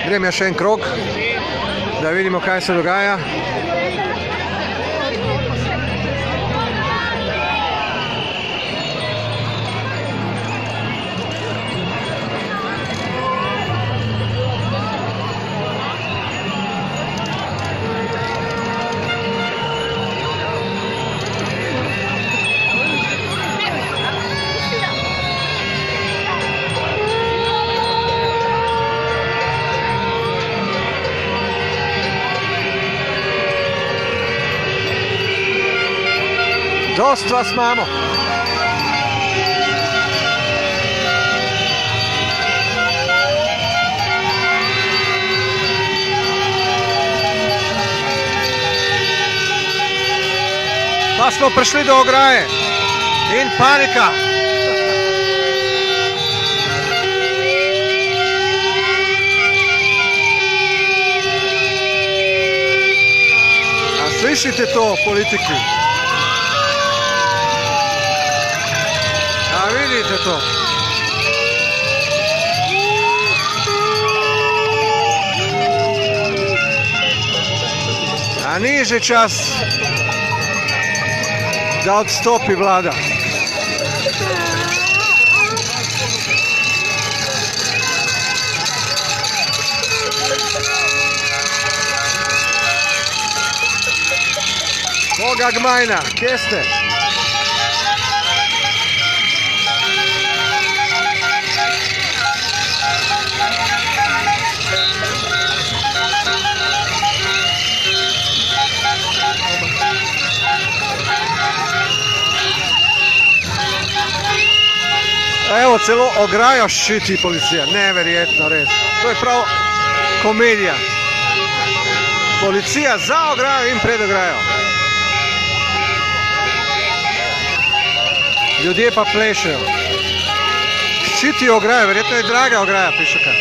Grem jaz še en krog, da vidimo, kaj se dogaja. Dost vas imamo. Pa smo prišli do ograje in panika. A slišite to, politiki? A vidite to? A ni že čas da odstopi vlada? Koga gmajna, kje ste? Evo, celo ograjo ščiti policija, neverjetno res. To je prav komedija. Policija za ograjo in pred ograjo. Ljudje pa plešejo. Ščiti ograjo, verjetno je draga ograja, piše kaj.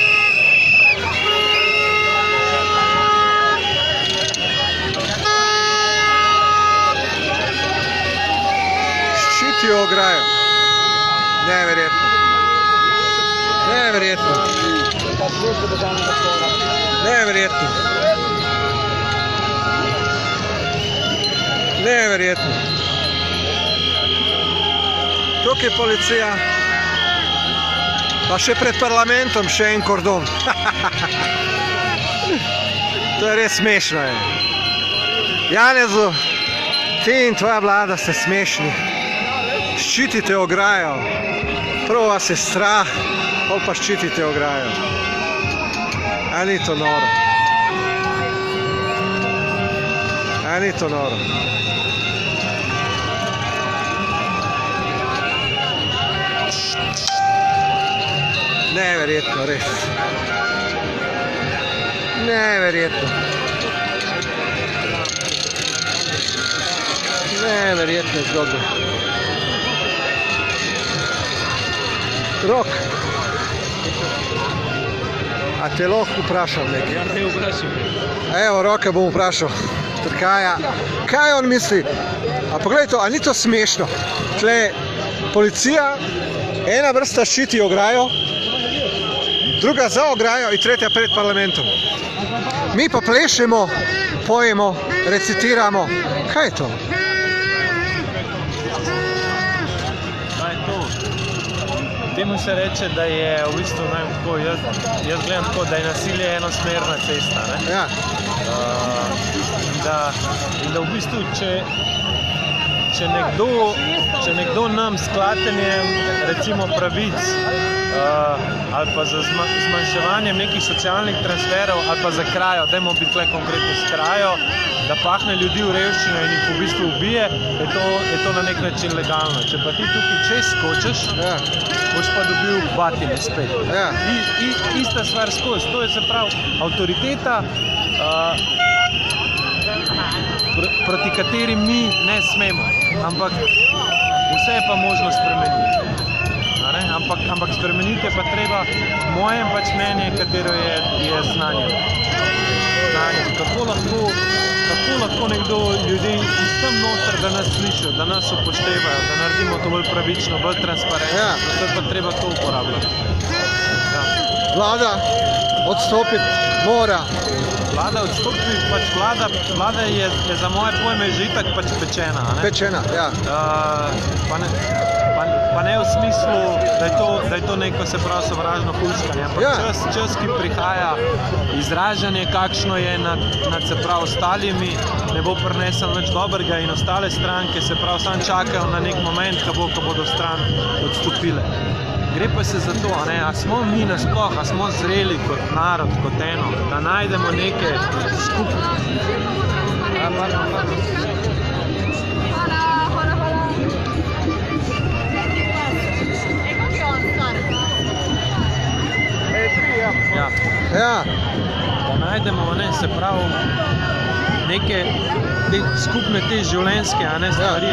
Ščiti ograjo. Neverjetno. Neverjetno. Neverjetno. Neverjetno. Tukaj policija, pa še pred parlamentom še en kordon. To je res smešno. Janezu, ti in tvoja vlada ste smešni. Ščitite ograjo. Prvo vas je strah, pol pa ščitite ograjo. A ni to noro? A ni to noro? Neverjetno, res. Neverjetno. Neverjetne zgodbe. Rok, a te lahko vprašam nekaj? Ja, te vprašam. Evo, Roka bom vprašal, Trkaja, kaj on misli? A poglej to, a ni to smešno? Tle policija, ena vrsta ščiti ograjo, druga za ograjo in tretja pred parlamentom. Mi pa plešemo, pojemo, recitiramo. Kaj je to? Temu se reče, da je v bistvu, ne vem kako, jaz gledam tako, da je nasilje enosmerna cesta, ne? Ja. In da v bistvu, če nekdo nam s klatenjem, recimo pravic, ali pa za zmanjševanjem nekih socialnih transferov, ali pa za krajo, dajmo biti tukaj konkretni s krajo, da pahne ljudi v revščino in jih v bistvu ubije, je to na nek način legalno. Če pa ti tukaj čez skočeš, boš pa dobil batine spet. Ista stvar skozi. To je se pravi avtoriteta, proti kateri mi ne smemo, ampak vse je pa možno spremeniti. Ampak spremeniti je pa treba mojem pač mnenje, katero je znanje. Kako lahko nekdo ljudi iz tam noter, da nas slišijo, da nas upoštevajo, da naredimo to bolj pravično, bolj transparentno, zato je pa treba to uporabljati. Vlada odstopiti mora. Vlada odstopiti, pač vlada je za moje pojme že itak pač pečena. Pečena, ja. Pa ne v smislu, da je to neko se pravi sovražno huškanje, ampak čas, ki prihaja, izražanje, kakšno je nad se pravi ostalimi, ne bo prinesel nič dobrega in ostale stranke se pravi samo čakajo na nek moment, ko bodo stran odstopile. Gre pa se za to, a smo mi nasploh, a smo zreli kot narod, kot eno, da najdemo neke skupne. Ja, Da najdemo, ne, se pravi, neke skupne te življenjske stvari,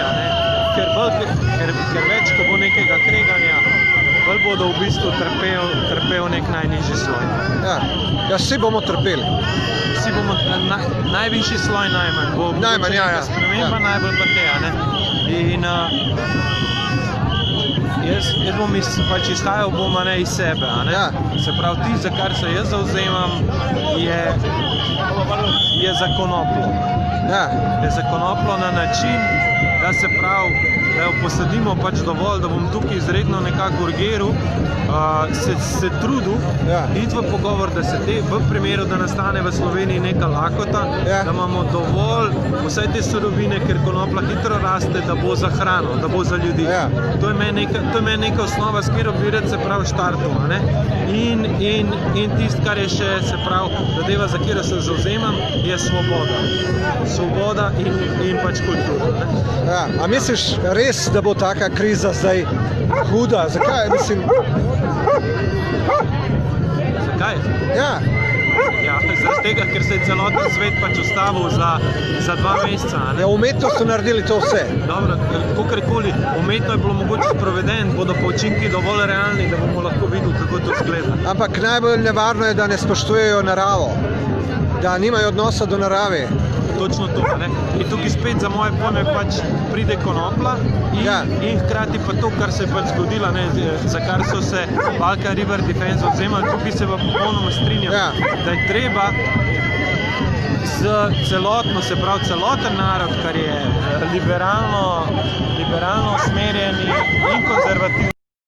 ker več, ko bo nekega kreganja, bolj bodo v bistvu trpel nek najnižji sloj. ja, vsi bomo trpeli. Vsi bomo najvišji sloj najmanj, bo Najmanj, ja, ja. sprememba najbolj pa te, In jaz bom pač izhajal bom iz sebe, Se pravi, za kar se jaz zavzemam, je za konoplo. Je za konoplo na način, da se pravi, da jo posadimo pač dovolj, da bom tukaj izredno nekako urgiral, se trudil, iti v pogovor, da se v primeru, da nastane v Sloveniji neka lakota, da imamo dovolj vsaj te surovine, ker konopla hitro raste, da bo za hrano, da bo za ljudi. To je meni neka osnova, s katero bi rad se pravi štartal. In tisto, kar je še, se pravi, zadeva, za katero se zavzemam, je svoboda. Svoboda in pač kultura. A misliš res, da bo taka kriza zdaj huda? Zakaj? Mislim... Zakaj? Ja, zaradi tega, ker se je celoten svet pač ustavil za 2 meseca. Ja, umetno so naredili to vse. Dobro, kakorkoli, umetno je bilo mogoče sproveden, bodo pa učinki dovolj realni, da bomo lahko videli, kako to izgleda. Ampak najbolj nevarno je, da ne spoštujejo naravo, da nimajo odnosa do narave. Točno to, In tukaj spet za moje pojme pač pride konopla in hkrati pa to, kar se je pač zgodilo, za kar so se Balkan River Defense odzemali, tukaj se pa popolnoma strinjam, da je treba celotno, se pravi celoten narod, kar je liberalno usmerjen in konzervativno